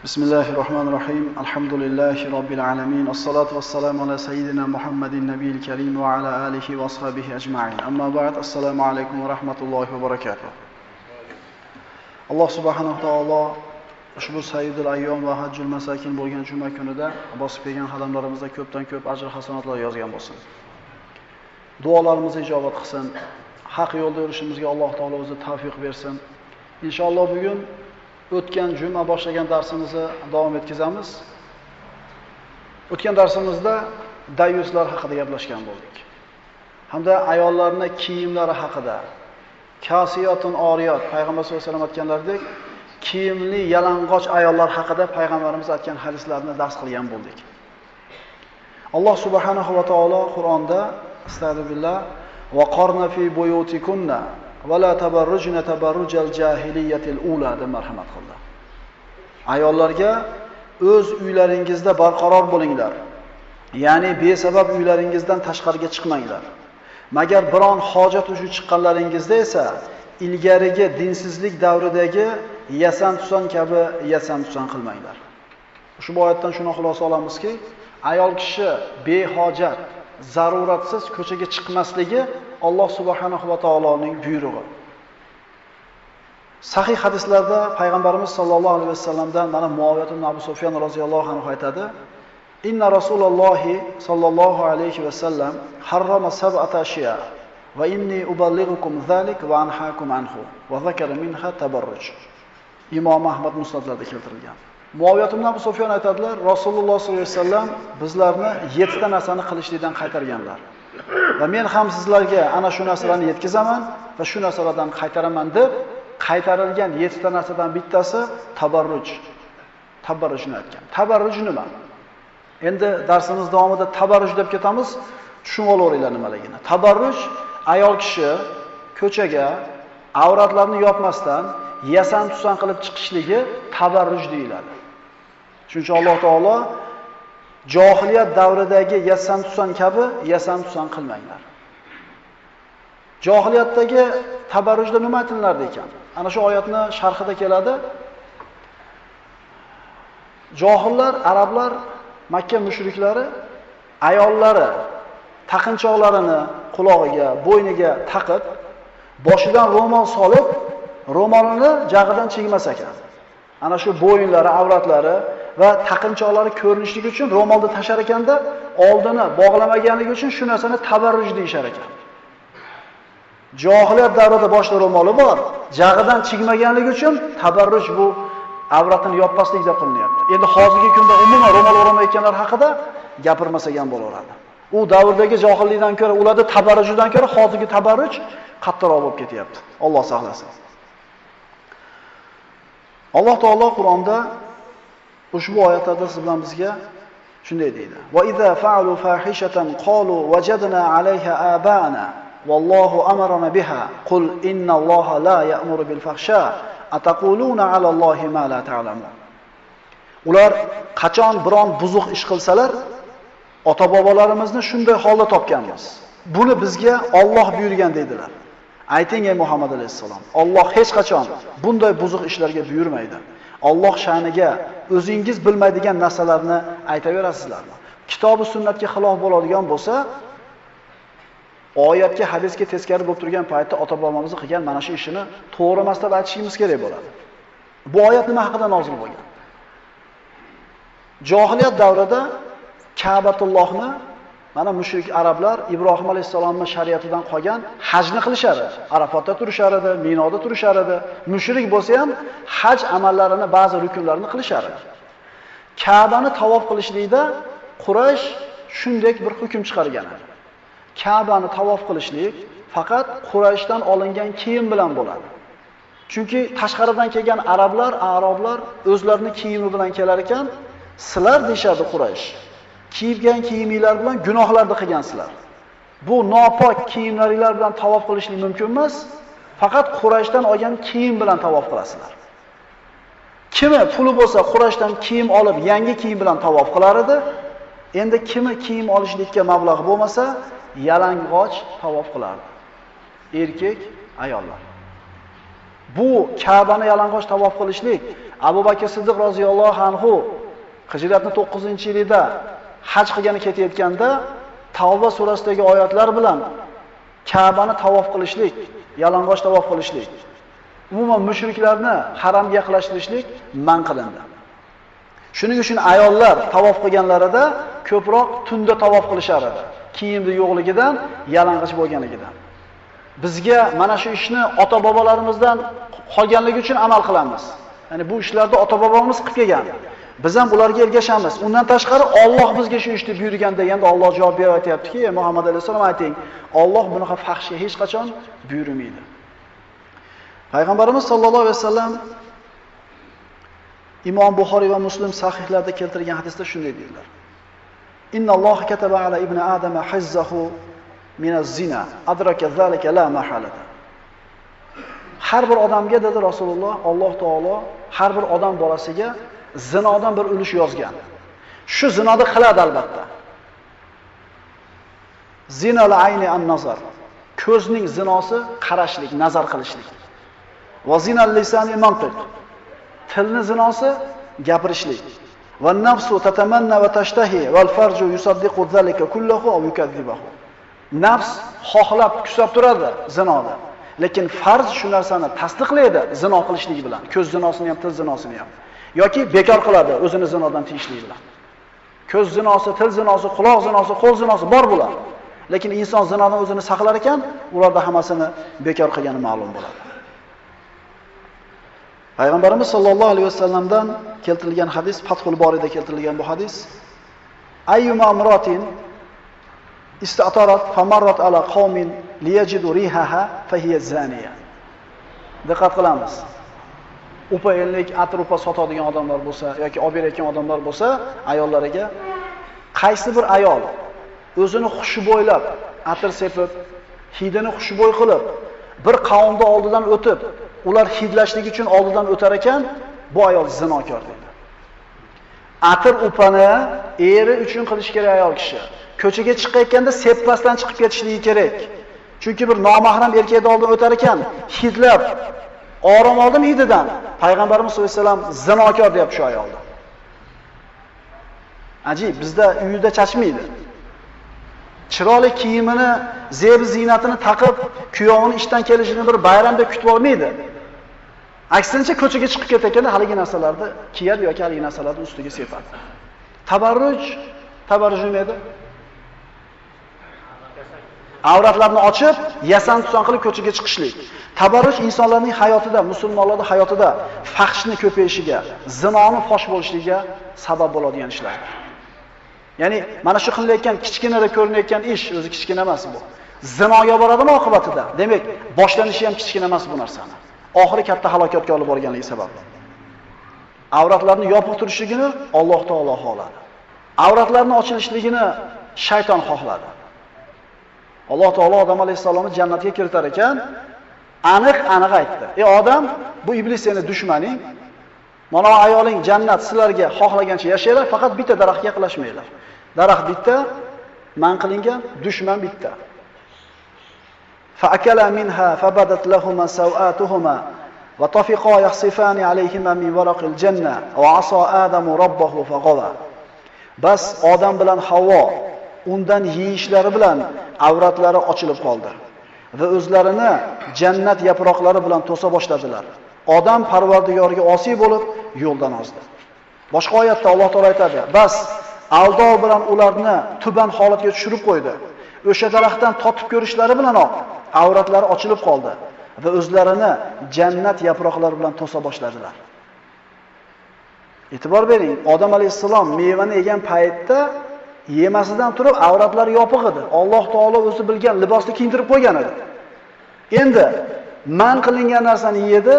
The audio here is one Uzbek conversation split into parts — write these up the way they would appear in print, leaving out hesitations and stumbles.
Bismillahirrahmanirrahim. Alhamdulillahi Rabbil alamin. Assalatu wassalamu ala sayyidina Muhammadin nabiyil karim wa ala alihi wa ashabihi ajma'in. Amma ba'd. Assalomu alaykum va rahmatullohi va barakatuh. Alloh subhanahu taolo ushbu sayyidul ayyom va hajjul masakin bo'lgan juma kunida bosib kelgan qadamlarimizda ko'pdan ko'p ajr hasanatlar yozgan bo'lsin. Duolarimizni ijobat qilsin. Haq yo'lda yurishimizga Alloh taolo o'zi tavfiq bersin. Inshaalloh bugun o'tgan juma boshlagan darsimizni davom etkazamiz. O'tgan darsimizda dayuslar haqida gaplashgan bo'ldik. Hamda ayollarning kiyimlari haqida, kasiyatun oriyat, payg'ambar sollallohu alayhi vasallam aytganlaridek, kiyimli yalang'och ayollar haqida payg'ambarimiz aytgan hadislarni dars qilgan bo'ldik. Alloh subhanahu va taolo Qur'onda astagfirullah va qarna fi buyutikunna va la tabarrujna tabarrujal jahiliyatil ula deb marhamat qildi. Ayollarga o'z uylaringizda barqaror bo'linglar. Ya'ni besabab uylaringizdan tashqariga chiqmanglar. Magar biron hojat uchun chiqqanlaringizda esa ilgarigi dinsizlik davridagi yasan-tusan kabi yasan-tusan qilmanglar. Ushbu oyatdan shuni xulosa olamizki, ayol kishi behojat, zaruratsiz ko'chaga chiqmasligi Alloh subhanahu va taoloning buyrug'i. Sahih hadislarda payg'ambarimiz sollallohu alayhi vasallamdan mana Muaviyat ibn Abu Sufyan roziyallohu anhu aytadi: "Inna Rasulullohi sollallohu alayhi vasallam harrama sab'ata ashiya va inni uballighukum zalik va anhaakum anhu va zakara minha tabarruj." Imom Ahmad musnadlarida keltirilgan. Muaviyat ibn Abu Sufyan aytadilar, Rasululloh sollallohu alayhi vasallam bizlarni 7 ta narsani qilishlikdan qaytarganlar. Va men ham sizlarga ana shu narsalarni yetkazaman va shu narsalardan qaytaraman deb qaytarilgan 7 ta narsadan bittasi tabarruj. Tabarrujni aytgan. Tabarruj nima? Endi darsimiz davomida tabarruj deb ketamiz. Tushunib olaveringlar nimaligini. Tabarruj ayol kishi ko'chaga avratlarini yopmasdan yasan-tusan qilib chiqishligi tabarruj deyiladi. Shuning uchun Alloh taolo johiliyat davridagi yasan-tusan kabi yasan-tusan qilmanglar. Johiliyatdagi tabarrujda nima aytilardi ekan? Ana shu oyatni sharhida keladi. Johillar, arablar, Makka mushriklari ayollari taqinchoqlarini qulog'iga, bo'yniga taqib, boshidan ro'mol solib, ro'molini jag'idan chigmas ekan. Ana shu bo'yinlari, avratlari va taqinchoqlari ko'rinishligi uchun ro'molni tashar ekanda, oldini bog'lamaganligi uchun shu narsani tabarruj deyshar ekan. Johiliyat davrida boshida ro'moli bor, jag'idan chigmaganligi uchun tabarruj bu avratini yopmaslik deb qilinyapti. Endi hozirgi kunda umuman ro'mol o'ramayotganlar haqida gapirmasak ham bo'laveradi. U davrdagi johillikdan ko'ra, ularda tabarrujdan ko'ra hozirgi tabarruj qattiqroq bo'lib ketyapti. Alloh saqlasin. Alloh taolo Qur'onda ushbu oyatlarda siz bilan bizga shunday deydi: "Va idza fa'alu fahishatan qalu wajadna 'alayha aba'ana wallohu amarna biha qul innalloha la ya'muru bil fahsha ataquluna 'alallohi ma la ta'lamun." Ular qachon biron buzuq ish qilsalar, ota-bobolarimizni shunday holda topganmiz. Buni bizga Alloh buyurgan dedilar. Ayting ey Muhammad alayhisalom, Alloh hech qachon bunday buzuq ishlarga buyurmaydi. Alloh sha'niga o'zingiz bilmaydigan narsalarni aytaverasizlarmi? Kitob va sunnatga xilof bo'ladigan bo'lsa, oyatga, hadisga teskari bo'lib turgan paytda ota-bobolarimiz qilgan mana shu ishini to'g'ri emas deb aytishimiz kerak bo'ladi. Bu oyat nima haqida nozil bo'lgan? Johiliyat davrida Ka'batullohni mana mushrik arablar Ibrohim alayhisalomning shariatidan qolgan hajni qilishar edi. Arafatda turishar edi, Minoda turishar edi. Mushrik bo'lsa ham haj amallarini, ba'zi rukunlarini qilishar edi. Ka'bani tavof qilishlikda Quraysh shunday bir hukm chiqargan edi. Ka'bani tavof qilishlik faqat Qurayshdan olingan kiyim bilan bo'ladi. Chunki tashqaridan kelgan arablar o'zlarining kiyimi bilan kelar ekan, sizlar deyshadi Quraysh. Kiygan kiyiminglar bilan gunohlarni qilgansizlar. Bu nopok kiyimlaringlar bilan tavof qilishlik mumkin emas. Faqat Qurayshdan olgan kiyim bilan tavof qilasizlar. Kimi puli bo'lsa Qurayshdan kiyim olib, yangi kiyim bilan tavof qilar edi. Endi kimi kiyim olishlikka mablag' bo'lmasa, yalang'och tavof qilardi. Erkak, ayollar. Bu Ka'bani yalang'och tavof qilishlik Abu Bakr Siddiq roziyallohu anhu Hijratning 9-yilida haj qilgani ketayotganda Tavba surasidagi oyatlar bilan Ka'bani tavof qilishlik, yalang'och tavof qilishlik, umuman mushriklarni haramga yaqinlashtirishlik man qilindi. Shuning uchun ayollar tavof qilganlarida ko'proq tunda tavof qilishar edi. Kiyimni yo'qligidan, yalang'och bo'lganligidan. Bizga mana shu ishni ota-bobolarimizdan qolganligi uchun amal qilamiz. Ya'ni bu ishlarda ota-bobomiz qilib kelgan. Biz ham ularga ergashamiz. Undan tashqari Alloh bizga shu ishni buyurgan deganda Alloh javob beryapti-ki, Muhammad alayhisalom ayting, Alloh bunaqa fahshga hech qachon buyurmaydi. Payg'ambarimiz sollallohu alayhi vasallam Imom Buxoriy va Muslim sahihlarida keltirgan hadisda shunday deydilar. Innalloh kataba ala ibn Adama hazzahu min az-zina, adraka zalika la mahalata. Har bir odamga dedi Rasululloh, Alloh taolo har bir odam bolasiga zinodan bir ulush yozgan. Shu zinoni qiladi albatta. Zinal ayni an-nazar. Ko'zning zinosi qarashlik, nazar qilishlik. Va zinal lisani mantiq. Tilning zinosi gapirishlik. Va nafsu tatamanna va tashtahi val farju yusaddiqu zalika kullahu aw yukazzibahu. Nafs xohlab, kusab turadi zinoda. Lekin farz shu narsani tasdiqlaydi zino qilishlik bilan. Ko'z zinosini ham, til zinosini ham. Yoki bekor qiladi o'zini zinodan tiyishlik bilan. Ko'z zinosi, til zinosi, quloq zinosi, qo'l zinosi bor bular. Lekin inson zinodan o'zini saqlar ekan, ularda hammasini bekor qilgani ma'lum bo'ladi. Payg'ambarimiz sollallohu alayhi vasallamdan keltirilgan hadis, Fathul Borida keltirilgan bu hadis. Ayyuma amratin istatarat famarrat ala qaumin liyajidu rihaha fahiya zaniya. Diqqat qilamiz. Upa ellik atir upa sotadigan odamlar bo'lsa yoki olib berayotgan odamlar bo'lsa, ayollariga qaysi bir ayol o'zini xushbo'ylab, atir sepib, hidini xushbo'y qilib, bir qavmda oldidan o'tib, ular hidlashlik uchun oldidan o'tar ekan, bu ayol zinokor dedi. Atir upani eri uchun qilish kerak ayol kishi. Ko'chaga chiqayotganda seppasdan chiqib ketishligi kerak. Chunki bir nomahram erkakning oldidan o'tar ekan, hidlab orom oldim hididan. Payg'ambarimiz sollallohu alayhi vasallam zinokor deyapti shu ayolni. Ajib, bizda uyida chachmaydi. Chiroyli kiyimini, zeb-ziynatini taqib, kuyovini ishdan kelishini bir bayramda kutib olmaydi. Aksincha ko'chaga chiqib ketayotganda haligi narsalarni kiyar yoki haligi narsalarni ustiga sepadi. Tabarruj nima edi? Avratlarni ochib, yasan-tusan qilib ko'chaga chiqishlik. Tabarruj insonlarning hayotida, musulmonlarning hayotida fahshni ko'payishiga, zinoni fosh bo'lishligiga sabab bo'ladigan ishlar. Ya'ni mana shu qilayotgan kichkinada ko'rinayotgan ish o'zi kichkina emas bu. Zinoga boradimi oqibatida? Demak, boshlanishi ham kichkina emas bu narsani. Oxiri katta halokatga olib borganligi sababli. Avratlarni yopiq turishligini Alloh taolo xohladi. Avratlarni ochilishligini shayton xohladi. Alloh taolo Odam alayhisalomni jannatga kiritar ekan, aniq aytdi. Ey odam, bu iblis seni dushmaning. Mana ayoling jannat sizlarga xohlagancha yashaylar, faqat bitta daraxtga yaqinlashmanglar. Daraxt bitta, man qilingan dushman bitta. فأكلا منها فبدت لهما سوآتهما وطفقا يخصفان عليهما من ورق الجنة وعصى آدم ربه فغوى. Bas Odam bilan Havvo undan yeyishlari bilan avratlari ochilib qoldi va o'zlarini jannat yaproqlari bilan to'sa boshladilar. Odam Parvardigoriga osiy bo'lib yo'ldan ozdi. Boshqa oyatda Alloh taolo aytadi: "Bas aldov bilan ularni tuban holatga tushirib qo'ydi. O'sha daraxtdan totib ko'rishlari bilanoq avratlari ochilib qoldi va o'zlarini jannat yaproqlari bilan to'sa boshladilar." E'tibor bering, Odam alayhissalom mevani yegan paytda yemasidan turib avratlari yopiq edi. Alloh taolo o'zi bilgan libosni kiyintirib qo'ygan edi. Endi man qilingan narsani yedi,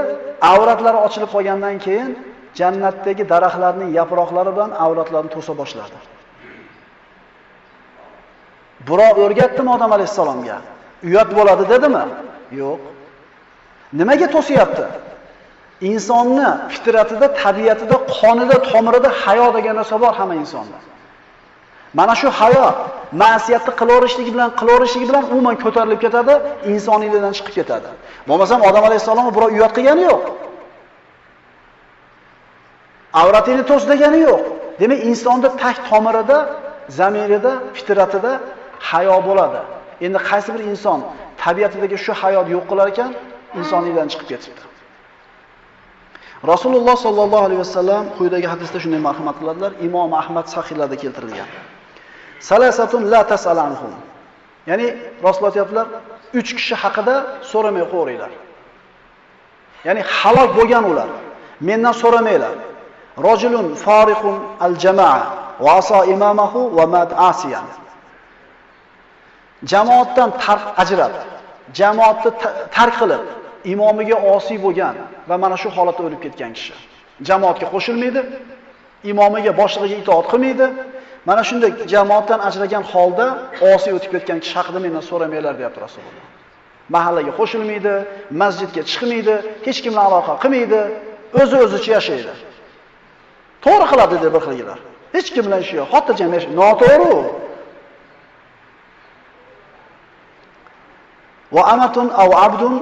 avratlari ochilib qolgandan keyin jannatdagi daraxtlarning yaproqlari bilan avratlarini to'sa boshladi. Birov o'rgatdimi Odam alayhissalomga? Uyat bo'ladi dedimi? Yo'q. Nimaga to'siyapti? Insonni fitratida, tabiatida, qonida, tomirida hayo degan narsa bor hamma insonda. Mana shu hayo ma'siyatni qilaverishligi bilan umuman ko'tarilib ketadi, insoniylikdan chiqib ketadi. Bo'lmasam Odam alayhissalomga birov uyat qilgani yo'q. Avratingni to's degani yo'q. Demak, insonda tag tomirida, zamirida, fitratida hayo bo'ladi. Endi qaysi bir inson tabiatidagi shu hayot yo'q qilar ekan, insoniydan chiqib ketibdi. Rasululloh sollallohu alayhi vasallam quyidagi hadisda shunday marhamat qiladilar. Imom Ahmad sahihlarda keltirilgan. Salasatun la tasalanhum. Ya'ni Rasululloh aytadilar, 3 kishi haqida so'ramay qo'yinglar. Ya'ni halok bo'lgan ular. Mendan so'ramanglar. Rajulun fariqun al-jamaa wa asa imamahu wa mat asiyan. Jamoatdan ajrab, jamoatni tark qilib, imomiga osiy bo'lgan va mana shu holatda o'lib ketgan kishi. Jamoatga qo'shilmaydi, imomiga, boshlig'iga itoat qilmaydi. Mana shunday jamoatdan ajragan holda osiy o'tib ketgan kishi haqida mendan so'ramanglar, deyapti Rasululloh. Mahallaga qo'shilmaydi, masjidga chiqmaydi, hech kim bilan aloqa qilmaydi, o'zi-o'zicha yashaydi. To'g'ri qiladi deb bir xilgilar. Hech kim bilan ishi yo'q, xotirjam yashaydi. Noto'g'ri. Va amatun aw abdun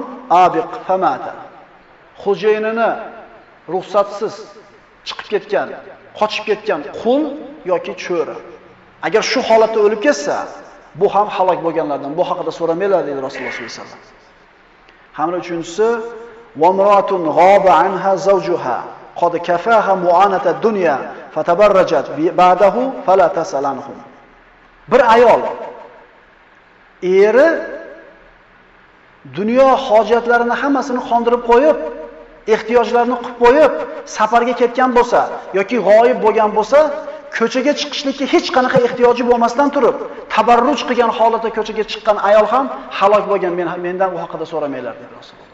abiq famata. Xo'jayinini ruxsatsiz chiqib ketgan, qochib ketgan qul yoki cho'ri. Agar shu holatda o'lib ketsa, bu ham halok bo'lganlardan. Bu haqida so'ramanglar, dedi Rasululloh sollallohu alayhi vasallam. Hamda uchinchisi, va imratun g'aba anha zawjuha qad kafaha mu'anata dunya fatabarrajat ba'dahu fala tasalanhum. Bir ayol eri dunyo hojatlarini hammasini qondirib qo'yib, ehtiyojlarini qilib qo'yib, safarga ketgan bo'lsa yoki g'oyib bo'lgan bo'lsa, ko'chaga chiqishlikka hech qanaqa ehtiyoji bo'lmasdan turib, tabarruj qilgan holatda ko'chaga chiqqan ayol ham halok bo'lgan. Mendan u haqida so'ramanglar, dedi Rasululloh.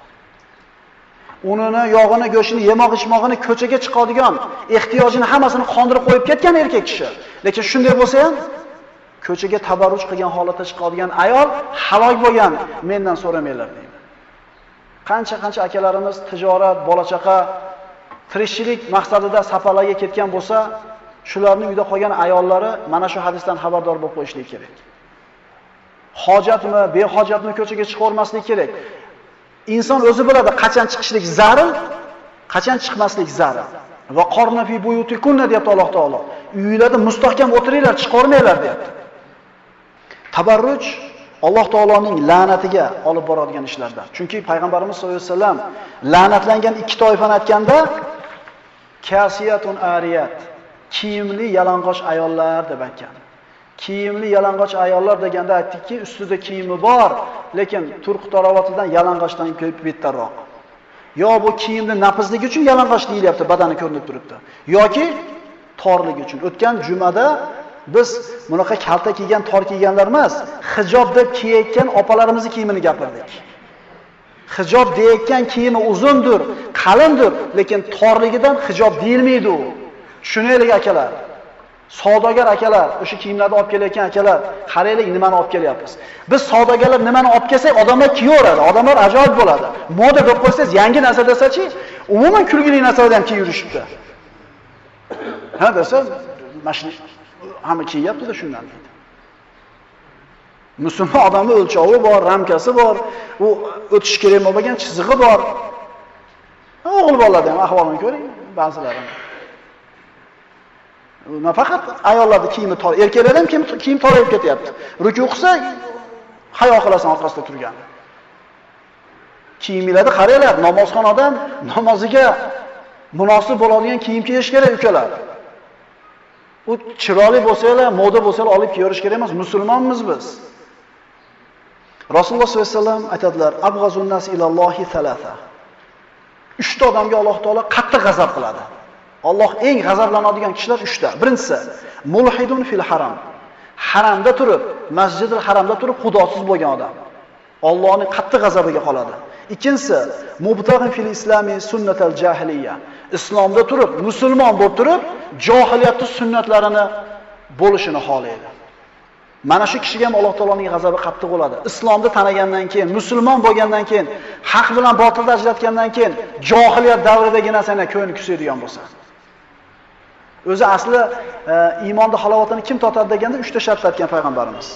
Unini, yog'ini, go'shtini, yemoq-ichmog'ini ko'chaga chiqadigan, ehtiyojini hammasini qondirib qo'yib ketgan erkak kishi. Lekin shunday bo'lsa ham ko'chaga tabarruj qilgan holatda chiqadigan ayol halok bo'lgan. Mendan so'ramanglar, deydi. Qancha akalarimiz tijorat, bola-chaqa, tirikchilik maqsadida safarlarga ketgan bo'lsa, shularning uyda qolgan ayollari mana shu hadisdan xabardor bo'lib qo'yishlik kerak. Hojatmi, behojatmi ko'chaga chiqarmaslik kerak. Inson o'zi biladi qachon chiqishlik zarur, qachon chiqmaslik zarur. Va qorna fi buyutikunna deyapti Alloh taolo. Uylarda mustahkam o'tiringlar, chiqarmanglar deyapti. Tabarruj Alloh taoloning la'natiga olib boradigan ishlardan. Chunki payg'ambarimiz sollallohu alayhi vasallam la'natlangan ikki toifani aytganda kasiyatun ariyat, kiyimli yalang'och ayollar deb aytgan. Kiyimli yalang'och ayollar deganda aytdikki, ustida kiyimi bor, lekin turq tarovatidan yalang'ochdan ko'p bettarroq. Yo bu kiyimni nafizligi uchun yalang'och deyilyapti, badani ko'rinib turibdi. Yoki torligi uchun. O'tgan jumada biz bunaqa kalta kiygan, tor kiyganlar emas, hijob deb kiyayotgan opalarimizni kiyimini gapirdik. Hijob deyotgan kiyimi uzundir, qalindir, lekin torligidan hijob deyilmaydi u. Tushunaylik akalar. Savdogar akalar, o'sha kiyimlarni olib kelayotgan akalar, qaraylik nimani olib kelyapmiz. Biz savdogarlar nimani olib kelsak, odamlar kiyaveradi, odamlar ajoyib bo'ladi. Moda deb qo'ysangiz, yangi narsa desa-chi, umuman kulgili narsalarni ham kiyib yurishibdi. Ha desa, mashina hamma kiyyapti-da shundan deydi. Musulmon odamning o'lchovi bor, ramkasi bor, u o'tish kerak bo'lmagan chizig'i bor. O'g'il bolalarda ham ahvolini ko'ring, ba'zilarini. Nafaqat ayollarning kiyimi tor, erkaklar ham kiyim torayib ketyapti. Ruku qilsa, hayo qilasan orqasida turgan. Kiyimlarni qaranglar, namozxon odam namoziga munosib bo'ladigan kiyim kiyish kerak ukalar. U chiroyli bo'lsa-la, moda bo'lsa-la olib kiyirish kerak emas, musulmonmiz biz. Rasululloh sollallohu alayhi vasallam aytadilar: "Abghazun nas ilallohi thalatha." 3 ta odamga Alloh taolo qattiq g'azab qiladi. Alloh eng g'azablanadigan kishilar 3 ta. Birinchisi, mulhidun fil haram. Haramda turib, Masjidil Haramda turib xudosiz bo'lgan odam. Allohning qattiq g'azabiga qoladi. Ikkinchisi, mubtag'in fil islami sunnatal jahiliya. Islomda turib, musulmon bo'lib turib, johiliyatning sunnatlarini bo'lishini xohlaydi. Mana shu kishiga ham Alloh taoloning g'azabi qattiq bo'ladi. Islomni tanigandan keyin, musulmon bo'lgandan keyin, haq bilan botilni ajratgandan keyin, johiliyat davridagi narsani ko'ngli kusaydigan bo'lsa. O'zi asli iymonning halovatini kim totadi deganda 3 ta shart aytgan payg'ambarimiz.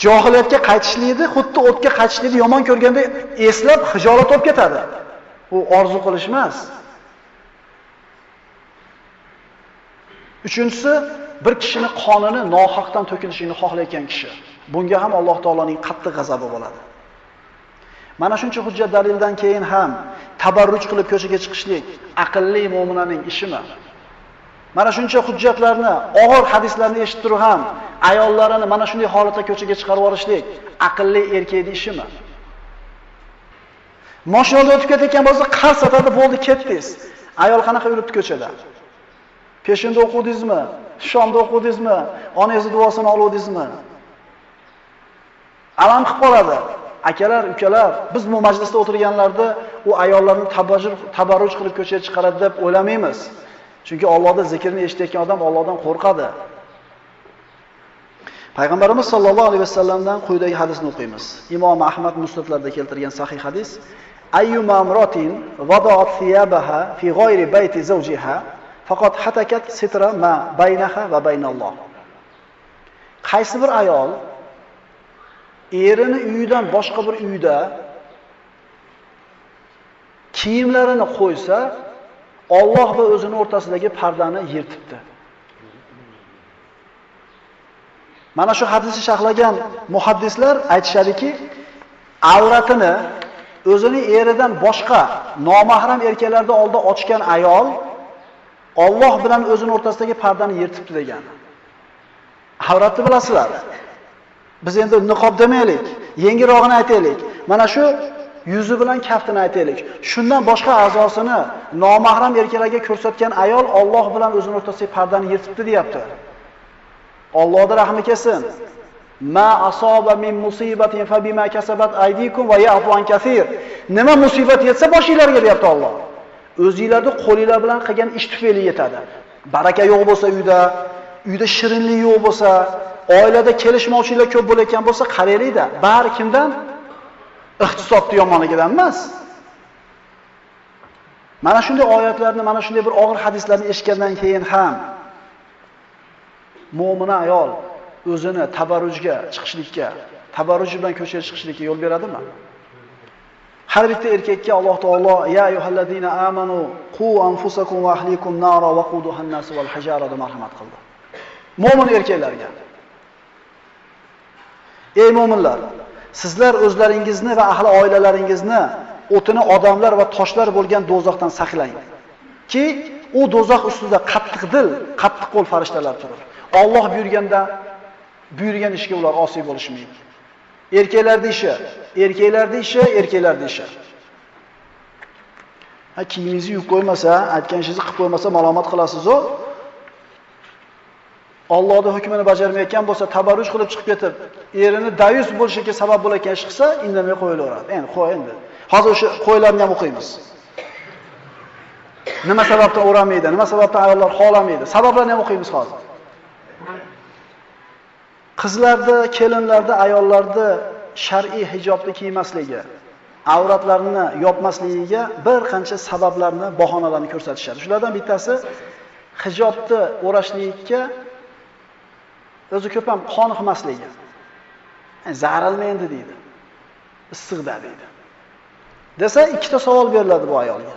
Johiliyatga qaytishlikni, xuddi o'tga qaytishlikni yomon ko'rganda eslab hijolat olib ketadi. U orzu qilish emas. Uchinchisi, bir kishining qonini nohaqdan to'kilishini xohlayotgan kishi. Bunga ham Alloh taoloning qattiq g'azabi bo'ladi. Mana shuncha hujjat dalildan keyin ham tabarruj qilib ko'chaga chiqishlik aqlli mo'minaning ishimi? Mana shuncha hujjatlarni, og'ir hadislarni eshitib turib ham ayollarini mana shunday holatda ko'chaga chiqarib yuborishlik aqlli erkakning ishimi? Mashinada o'tib ketayotgan bo'lsa, qars atadi, bo'ldi, ketdingiz. Ayol qanaqa yuribdi ko'chada? Peshinda o'qudingizmi? Shomda o'qudingizmi? Onangiz duosini oluvdingizmi? Alam qilib qoladi. Akalar, ukalar, biz bu majlisda o'tirganlarda u ayollarni tabarruj qilib ko'chaga chiqaradi deb o'ylamaymiz. Chunki Allohning zikrni eshitayotgan odam Allohdan qo'rqadi. Payg'ambarimiz sollallohu alayhi vasallamdan quyidagi hadisni o'qiymiz. Imom Ahmad Musnadlarda keltirgan sahih hadis: Ayyuma imratin wada'at thiyabaha fi ghayri bayti zawjiha faqat hatakat sitra ma baynaha va baynalloh. Qaysi bir ayol erini uyidan boshqa bir uyda kiyimlarini qo'ysa, Alloh va o'zining o'rtasidagi pardani yirtibdi. Mana shu hadisni sharhlagan muhaddislar aytishadiki, avratini o'zining eridan boshqa nomahram erkaklarda oldida ochgan ayol Alloh bilan o'zining o'rtasidagi pardani yirtibdi degan. Avratni bilasizlar. Biz endi niqob demaylik, yengilrog'ini aytaylik. Mana shu yuzi bilan kaftini aytaylik. Shundan boshqa a'zosini nomahram erkaklarga ko'rsatgan ayol Alloh bilan o'zining o'rtasidagi pardani yirtibdi deyapti. Allohning rahmi kelsin. Ma asoba min musibatin fa bima kasabat aydikum va ya'fu an kaseer. Nima musibat yetsa boshingizlarga deyapti Alloh. O'zingizlarning qo'lingizlar bilan qilgan ish tufayli yetadi. Baraka yo'q bo'lsa uyda shirinlik yo'q bo'lsa, oilada kelishmovchilik ko'p bo'layotgan bo'lsa, qaraylik-da, bari kimdan? Iqtisodni yomonligidan emas. Mana shunday oyatlarni, mana shunday bir og'ir hadislarni eshitgandan keyin ham mo'mina ayol o'zini tabarrujga chiqishlikka, tabarruj bilan ko'chaga chiqishlikka yo'l beradimi? Har bitta erkakka Alloh taolo ya ayyuhallazina amanu qu anfusakum va ahlikum nara wa quduha an-nas wal hajara deb marhamat qildi. Mo'min erkaklarga: ey mo'minlar, sizlar o'zlaringizni va ahli oilalaringizni o'tini odamlar va toshlar bo'lgan do'zaxdan saqlang. Ki u do'zax ustida qattiq dil, qattiq qo'l farishtalar turur. Alloh buyurgan ishga ular osiy bo'lishmaydi. Erkaklarning ishi. Kiyimingizni yuvib qo'ymasa, aytgan ishingizni qilib qo'ymasa malomat qilasiz-ku. Allohning hukmini bajarmayotgan bo'lsa, tabarruj qilib chiqib ketib, erini dayus bo'lishiga sabab bo'lgan ish qilsa, indamay qo'yilaveradi. Endi qo'y endi. Hozir o'sha qo'ylarni ham o'qiymiz. Nima sababdan o'ramaydi, nima sababdan ayollar xohlamaydi, sabablarni ham o'qiymiz hozir. Qizlarda, kelinlarda, ayollarda shar'iy hijobni kiymasligi, avratlarini yopmasligiga bir qancha sabablarni, bahonalarni ko'rsatishadi. Shulardan bittasi hijobni o'rashlikka o'zi ko'p ham qoniqmasligi. Zararlmaydi deydi. Issiqda deydi. Desa, ikkita savol beriladi bu ayolga.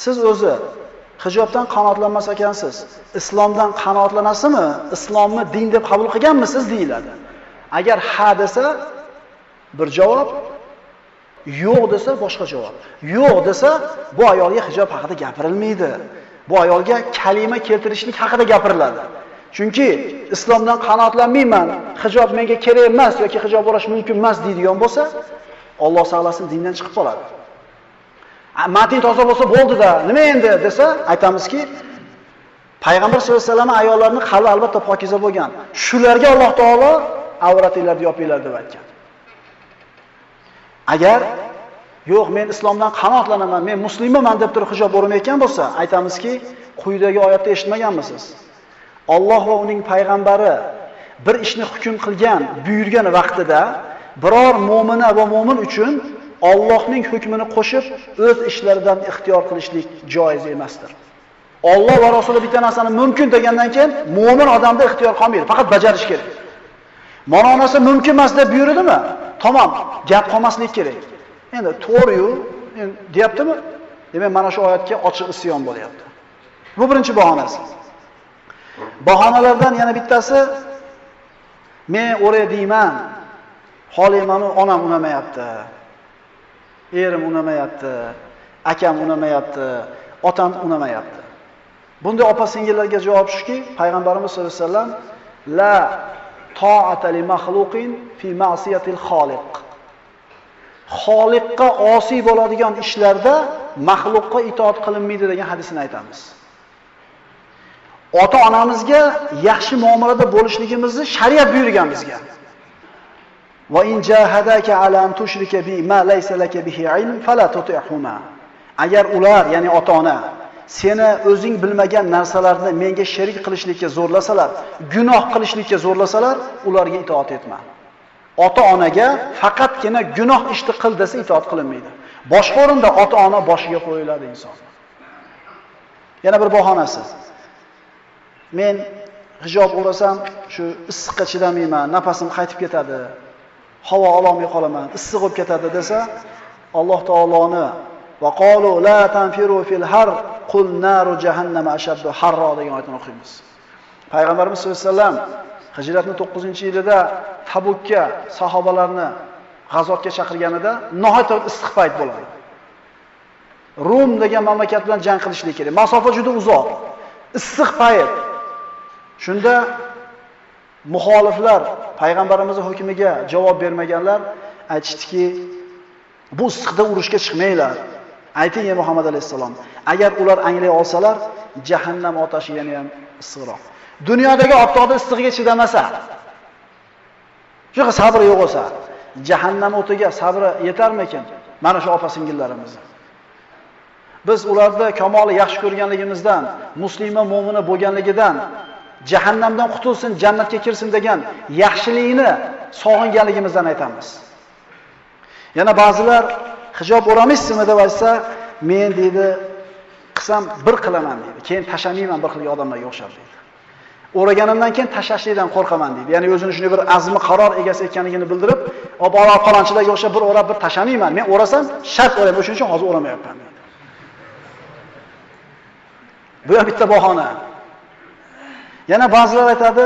Siz o'zi hijobdan qanoatlanmas ekansiz, islomdan qanoatlanasizmi? Islomni din deb qabul qilganmisiz deyiladi. Agar ha desa bir javob, yo'q desa boshqa javob. Yo'q desa bu ayolga hijob haqida gapirilmaydi. Bu ayolga kalima keltirishlik haqida gapiriladi. Chunki islomdan qanoatlanmayman, hijob menga kerak emas yoki hijob o'rash mumkin emas deydigan bo'lsa, Alloh saqlasin, dindan chiqib qoladi. Matin toza bo'lsa bo'ldi-da, nima endi desa, aytamizki, Payg'ambar sollallohu alayhi vasallam ayollarning qalbi albatta pokiza bo'lgan. Shularga Alloh taolo avratinglarni yopinglar deb aytgan. Agar yo'q, men islomdan qanoatlanaman, men muslimanman deb turib hijob o'rmayotgan bo'lsa, aytamizki, quyidagi oyatda eshitmaganmisiz? Alloh va uning payg'ambari bir ishni hukm qilgan, buyurgan vaqtida biror mu'mina va mu'min uchun Allohning hukmini qo'shib o'z ishlaridan ixtiyor qilishlik joiz emasdir. Alloh va Rasuli bitta narsani mumkin degandan keyin mu'min odamda ixtiyor qolmaydi, faqat bajarish kerak. Mana narsa mumkin emas deb buyurdimi? Tamom, gap qolmaslik kerak. Endi to'g'ri-yu, deyaptimi? Demak, mana shu oyatga ochiq isyon bo'lyapti. Bu birinchi bahonasi. Bahonalardan yana bittasi men o'ray deyman, Holimani onam unamayapti. Erim unamayapti, akam unamayapti, otam unamayapti. Bunday opa-singillarga javob shuki, payg'ambarimiz sollallohu alayhi vasallam la ta'ata li makhluqin fi ma'siyatil xoliq. Xoliqqa osiy bo'ladigan ishlarda maxluqqa itoat qilinmaydi degan hadisni aytamiz. Ota-onamizga yaxshi muomalada bo'lishligimizni shariat buyurgan bizga. Va in jahadaka ala an tushrika bi ma laysa laka bihi ilm fala tuti'huma. Agar ular, ya'ni ota-ona seni o'zing bilmagan narsalarni menga sherik qilishlikka zo'rlasalar, gunoh qilishlikka zo'rlasalar, ularga itoat etma. Ota-onaga faqatgina gunoh ishni qil desa itoat qilinmaydi. Boshqa o'rinda ota-ona boshiga qo'yiladi inson. Yana bir bahonasi. Men hijob o'rasam, shu issiqqa chidamayman, nafasim qaytib ketadi, havo ololmay qolaman, issiq bo'lib ketadi desa, Alloh taoloni va qalu la tanfiru fil har qul naru jahannama ashaddu harro degan oyatni o'qiymiz. Payg'ambarimiz sollallohu alayhi vasallam Hijratning 9-yilida Tabukka sahobalarni g'azotga chaqirganida nihoyatda issiq payt bo'ladi. Rum degan mamlakat bilan jang qilishlik kerak. Masofa juda uzoq. Issiq payt. Shunda muxoliflar payg'ambarimizning hukmiga javob bermaganlar aytishdiki, bu issiqda urushga chiqmanglar. Ayting ey Muhammad alayhisalom, agar ular anglay olsalar, jahannam otashi yana ham issiqroq. Dunyodagi optoqda issig'iga chidamasa, shunaqa sabri yo'q bo'lsa, jahannam o'tiga sabri yetarmikin? Mana shu opa-singillarimiz. Biz ularda kamoli yaxshi ko'rganligimizdan, musulmon mo'mina bo'lganligidan, jahannamdan qutulsin, jannatga kirsin degan yaxshilikni sog'inganligimizdan aytamiz. Yana ba'zilar hijob o'ramisizmi deb aytsa, men deydi, qilsam bir qilaman deydi. Keyin tashamayman bir xil odamlarga o'xshab deydi. O'raganimdan keyin tashashlikdan qo'rqaman deydi. Ya'ni o'zini shunday bir azmi qaror egasi ekanligini bildirib, "Obala falonchilarga o'xshab bir o'rab bir tashamayman. Men o'rasam shart o'rayman, o'shuning uchun hozir o'ramayapman" deydi. Bu ham bitta bahona. Yana ba'zilar aytadi,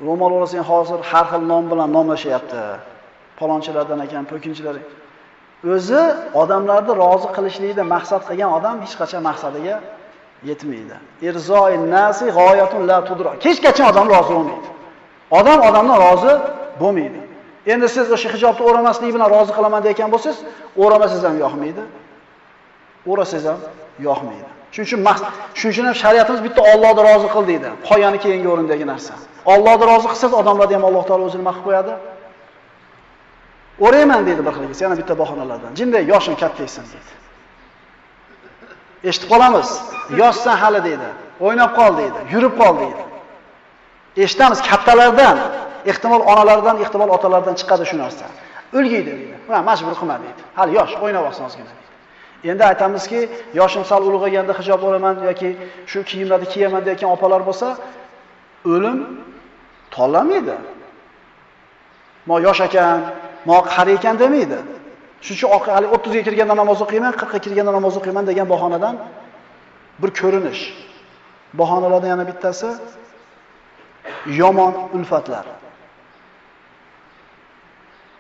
ro'mol o'rasang hozir har xil nom bilan nomlashyapti. Falonchilardan ekan, po'kinchilar. O'zi odamlarni rozi qilishlikda maqsad qilgan odam hech qachon maqsadiga yetmaydi. Irzo'in nasi g'oyatun la tudra. Hech qachon odam rozi bo'lmaydi. Odam odamdan rozi bo'lmaydi. Endi siz o'sha hijobni o'ramaslik bilan rozi qilaman degan bo'lsangiz, o'ramasangiz ham yoqmaydi. O'rasangiz ham yoqmaydi. Shuning uchun ham shariatimiz bitta Allohni rozi qil deydi. Qo'yani keyingi o'rindagi narsa. Allohni rozi qilsangiz, odamlarni ham Alloh taolo o'zini maqib qo'yadi. O'rayman deydi bir xilga, yana bitta bahonalardan. Jinday yoshim kattaysan deydi. Eshitib qolamiz. Yoshsan hali deydi. O'ynab qol deydi. Yurib qol deydi. Eshitamiz kattalardan, ehtimol onalardan, ehtimol otalardan chiqadi shu narsa. O'lgiydi deydi. Buni majbur qilma deydi. Hali yosh, o'ynab olsin ozgina deydi. Endi aytamizki, yoshim sal ulg'ayganda hijob olaman yoki shu kiyimlarni kiyaman degan opalar bo'lsa, o'lim tanlamaydi. Mo yosh ekan, mo qari ekan demaydi. Shuning uchun hali 30 ga kirganda namoz o'qiyman, 40 ga kirganda namoz o'qiyman degan bahonadan bir ko'rinish. Bahonalardan yana bittasi yomon ulfatlar.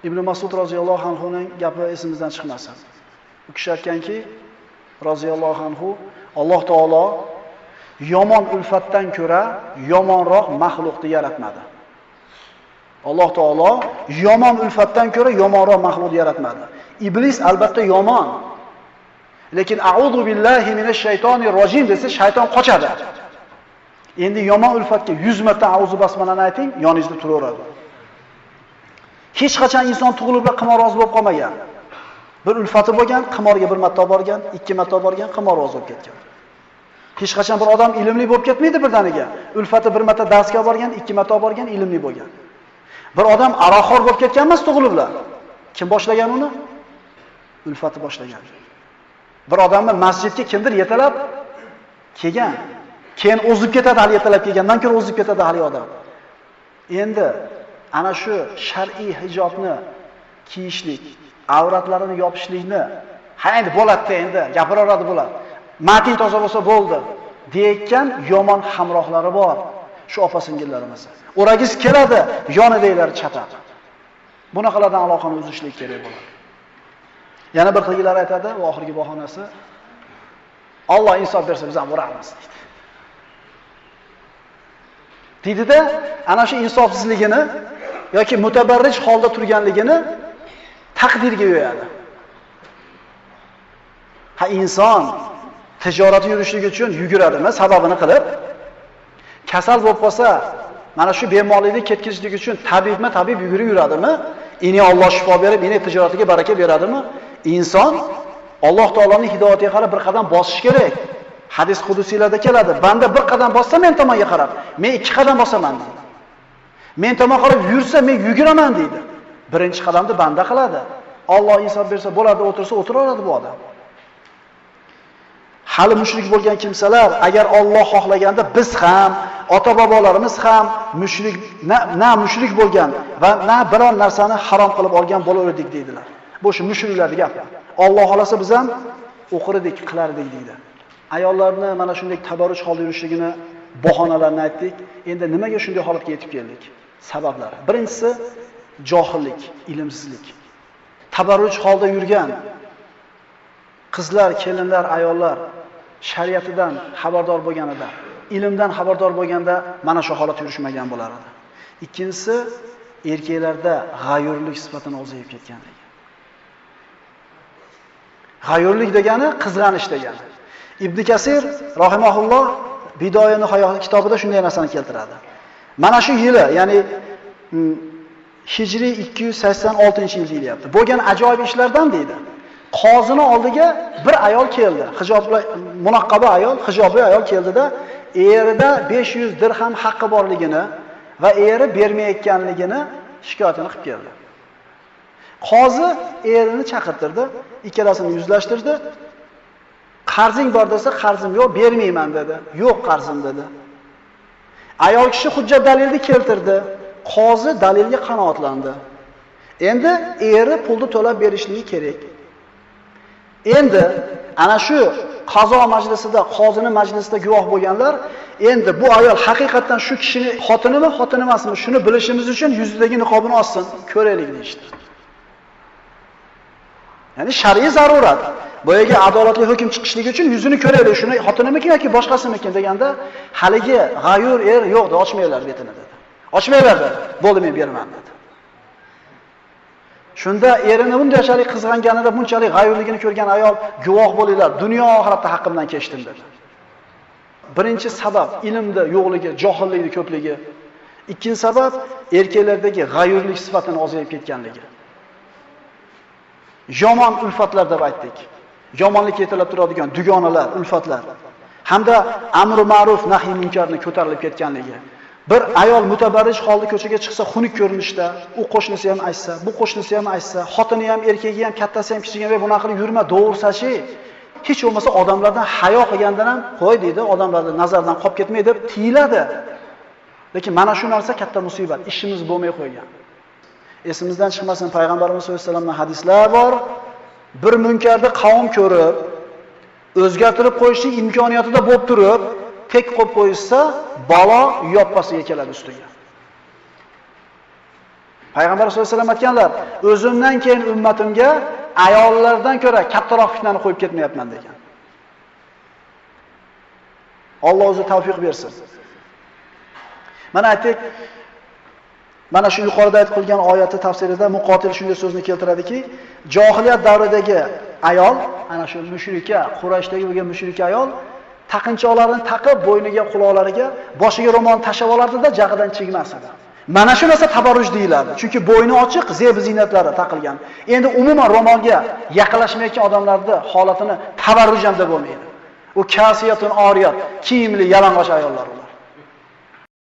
Ibn Mas'ud roziyallohu anhu ning gapi esimizdan chiqmasin. U kishi aytganki, roziyallohu anhu, Alloh taolo yomon ulfatdan ko'ra yomonroq maxluqni yaratmadi. Alloh taolo yomon ulfatdan ko'ra yomonroq maxluqni yaratmadi. Iblis albatta yomon. Lekin a'udhu billahi minash shaytonir rojim desa shayton qochadi. Endi yomon ulfatga 100 marta a'udhu basmalani ayting, yoningizda turaveradi. Hech qachon inson tug'ilib qimorvoz bo'lib qolmagan. Bir ulfati bo'lgan, qimorga bir marta borgan, 2 marta borgan, qimorvoz bo'lib ketgan. Hech qachon bir odam ilmli bo'lib ketmaydi birdaniga. Ulfati bir marta darsga borgan, 2 marta borgan, ilmli bo'lgan. Bir odam aroqxo'r bo'lib ketgan emas tug'iliblar. Kim boshlagan uni? Ulfati boshlagan. Bir odamni masjidga kimdir yetalab kelgan. Keyin o'zib ketadi, hali yetalab kelgandan keyin o'zib ketadi hali odam. Endi ana shu shar'iy hijobni kiyishlik, avratlarini yopishlikni endi bo'ladi-da, endi gapiraveradi bo'ladi. Mating toza bo'lsa bo'ldi. deyotgan yomon hamrohlari bor. Shu opa-singillarimiz. O'ragiz keladi, yonidagilari chataq. Bunaqalardan aloqani uzishlik kerak bo'ladi. Yana bir qilgilar aytadi, va oxirgi bahonasi Alloh insof bersa biz ham uramiz deydi. Deydida, ana shu insofsizligini yoki mutabarrij holda turganligini taqdirga yo'yadi. Ha, inson tijorat yurishligi uchun yuguradimi, sababini qilib, kasal bo'lib qolsa, mana shu bemorlikni ketkizishlik uchun tabib yugurib yuradimi? Ini Alloh shifo berib, ini tijoratiga baraka beradimi? Inson Alloh taoloning hidoyatiga qarab bir qadam bosish kerak. Hadis qudusiylarda keladi. Banda bir qadam bossa men tomonga qarab, men 2 qadam bosaman deydi. Men tomon qarab yursa men yuguraman deydi. Birinchi qadamni banda qiladi. Alloh insof bersa bo'ladi, o'tirsa o'tiraveradi bu odam. Hali mushrik bo'lgan kimsalar agar Alloh xohlaganda biz ham, ota-bobolarimiz ham mushrik na mushrik bo'lgan va na biror narsani harom qilib olgan bo'lardik deydilar. Bu shu mushriklarning gapi. Alloh xolasa biz ham o'qirdik, qilardik deydi. Ayollarni mana shunday tabarruj holda yurishligini bahonalarini aytdik. Endi nimaga shunday holatga yetib keldik? Sabablari. Birinchisi johillik, ilmsizlik. Tabarruj holda yurgan qizlar, kelinlar, ayollar shariatidan xabardor bo'lganida, ilmdan xabardor bo'lganda mana shu holat yurishmagan bo'lar edi. Ikkinchisi erkaklarda g'ayurlik sifatini o'zayib ketganligi. G'ayurlik degani qizg'anish degani. Ibn Kasir rahimahulloh Bidoya nihoya kitobida shunday narsani keltiradi. Mana shu yili, ya'ni Hijriy 286-yil deyilyapti. Bo'lgan ajoyib ishlardan deydi. Qozini oldiga bir ayol keldi. Hijobli munaqqaba ayol, hijobli ayol keldida, erida 500 dirham haqqi borligini va eri bermayotganligini shikoyatini qilib keldi. Qozi erini chaqirtirdi, ikkalasini yuzlashtirdi. Qarzing bor desa, qarzim yo'q, bermayman dedi. Yo'q qarzim dedi. Ayol kishi hujjat dalilni keltirdi. Qozi dalilga qanoatlandi. Endi eri pulni to'lab berishligi kerak. Endi ana shu qazo majlisida, qozining majlisida guvoh bo'lganlar, endi bu ayol haqiqatan shu kishining xotinimi, xotin emasmi, shuni bilishimiz uchun yuzidagi niqobini olsin, ko'raylik deydi. Ya'ni shar'iy zarurat. Boyaga adolatli hukm chiqishligi uchun yuzini ko'raylik, shuni xotinimikin yoki boshqasimikin deganda, haligi g'ayur yo'q, ochmaylar betini dedi. Ochmaylar dedi. Bo'ldi, men beraman dedi. Shunda erini bunchalik qizg'anganida, bunchalik g'ayurligini ko'rgan ayol guvoh bo'linglar, dunyo oxiratda haqqimdan kechdim dedi. Birinchi sabab ilmda yo'qligi, johillikning ko'pligi. Ikkinchi sabab erkaklardagi g'ayurlik sifatini ozayib ketganligi. Yomon ulfatlar deb aytdik. Yomonlik yetilib turadigan dugonalar, ulfatlar hamda amri ma'ruf, nahy munkarni ko'tarilib ketganligi. Bir ayol mutabarrij holda ko'chaga chiqsa, xunuk ko'rinishda, u qo'shnisi ham aytsa, bu qo'shnisi ham aytsa, xotini ham, erkagi ham, kattasi ham, kichigi ham bunaqa qilib yurma, doğursachi. Hech bo'lmasa odamlardan hayo qilgandan ham qo'y deydi, odamlarning nazaridan qolib ketmay deb tiyiladi. Lekin mana shu narsa katta musibat, ishimiz bo'lmay qo'ygan. Esimizdan chiqmasin, payg'ambarimiz sollallohu alayhi vasallamning hadislar bor. Bir munkarni qavm ko'rib, o'zgartirib qo'yishning imkoniyatida bo'lib turib, tek qo'yib qo'ysa, balo yoppasiga keladi ustiga. Payg'ambar sollallohu alayhi vasallam aytganlar, o'zimdan keyin ummatimga ayollardan ko'ra kattaroq fitnani qo'yib ketmayapman degan. Alloh o'zi tavfiq bersin. Mana aytdik, mana shu yuqorida aytib qo'ygan oyati tafsirida Muqotil shunday so'zni keltiradiki, jahiliyat davridagi ayol, ana shu mushrika, Qurayshdagi bo'lgan mushrika ayol taqinchoqlarini taqib, bo'yniga, quloqlariga, boshiga ro'mol tashab olardi-da, jag'idan chigmas edi. Mana shu narsa tabarruj deyiladi. Chunki bo'yni ochiq, zeb ziynatlari taqilgan. Endi umuman ro'molga yaqinlashmayotgan odamlarning holatini tabarruj ham deb bo'lmaydi. U kasiyatun oriyat, kiyimli yalang'och ayollar.